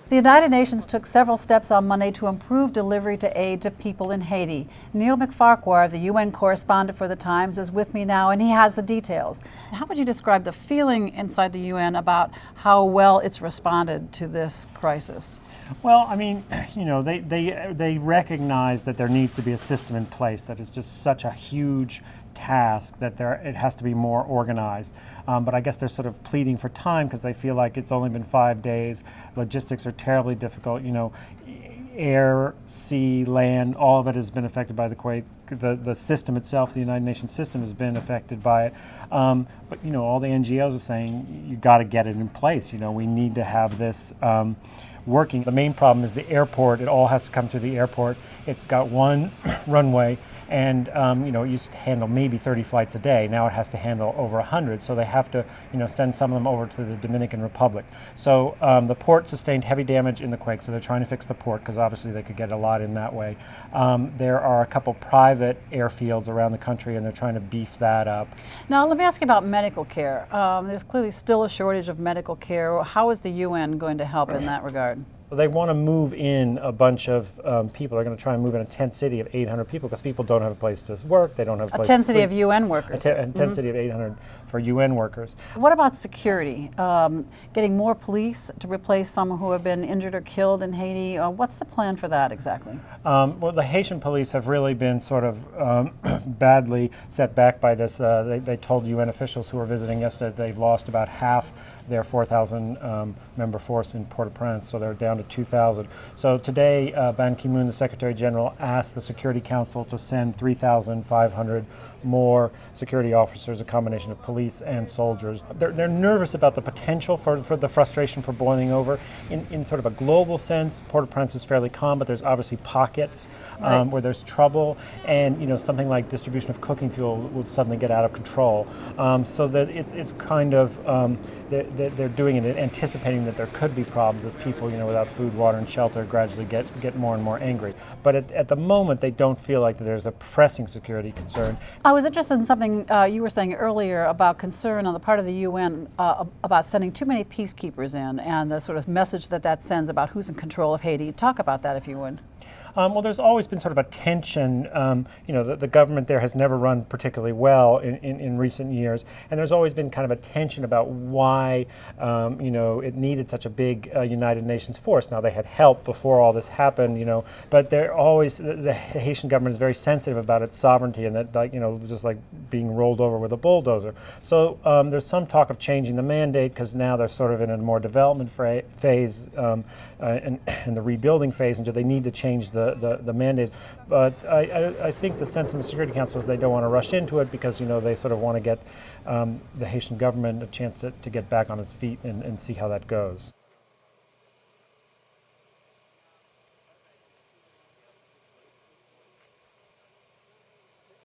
The United Nations took several steps on Monday to improve delivery to aid to people in Haiti. Neil McFarquhar, the UN correspondent for The Times, is with me now, and he has the details. How would you describe the feeling inside the UN about how well it's responded to this crisis? Well, I mean, you know, they recognize that there needs to be a system in place that is just such a huge task that it has to be more organized. But I guess they're sort of pleading for time because they feel like it's only been 5 days. Logistics are terribly difficult. You know, air, sea, land, all of it has been affected by the quake. The system itself, the United Nations system, has been affected by it. But you know, all the NGOs are saying you got to get it in place. You know, we need to have this working. The main problem is the airport. It all has to come through the airport. It's got one runway. And you know, it used to handle maybe 30 flights a day. Now it has to handle over 100. So they have to, you know, send some of them over to the Dominican Republic. So the port sustained heavy damage in the quake. So they're trying to fix the port because obviously they could get a lot in that way. There are a couple private airfields around the country, and they're trying to beef that up. Now let me ask you about medical care. There's clearly still a shortage of medical care. How is the UN going to help in that regard? They want to move in a bunch of people. They're going to try and move in a tent city of 800 people because people don't have a place to work. They don't have a place to sleep. A tent city of UN workers. A tent city of 800 for UN workers. What about security? Getting more police to replace some who have been injured or killed in Haiti? What's the plan for that exactly? Well, the Haitian police have really been sort of badly set back by this. They told UN officials who were visiting yesterday that they've lost about half their 4,000 member force in Port-au-Prince, so they're down to 2,000. So today, Ban Ki-moon, the Secretary General, asked the Security Council to send 3,500 more security officers, a combination of police and soldiers. They're nervous about the potential for the frustration for boiling over. In sort of a global sense, Port-au-Prince is fairly calm, but there's obviously pockets where there's trouble, and you know, something like distribution of cooking fuel will suddenly get out of control. So that it's kind of they're doing it anticipating that there could be problems as people, you know, without food, water, and shelter gradually get more and more angry. But at the moment, they don't feel like there's a pressing security concern. I was interested in something you were saying earlier about concern on the part of the UN about sending too many peacekeepers in and the sort of message that sends about who's in control of Haiti. Talk about that if you would. Well, there's always been sort of a tension. You know, the government there has never run particularly well in recent years, and there's always been kind of a tension about why, you know, it needed such a big United Nations force. Now, they had help before all this happened, you know, but they're always, the Haitian government is very sensitive about its sovereignty and that, like, you know, just like being rolled over with a bulldozer. So there's some talk of changing the mandate because now they're sort of in a more development phase and the rebuilding phase, and do they need to change the mandate? But I think the sense in the Security Council is they don't want to rush into it because, you know, they sort of want to get the Haitian government a chance to get back on its feet and see how that goes.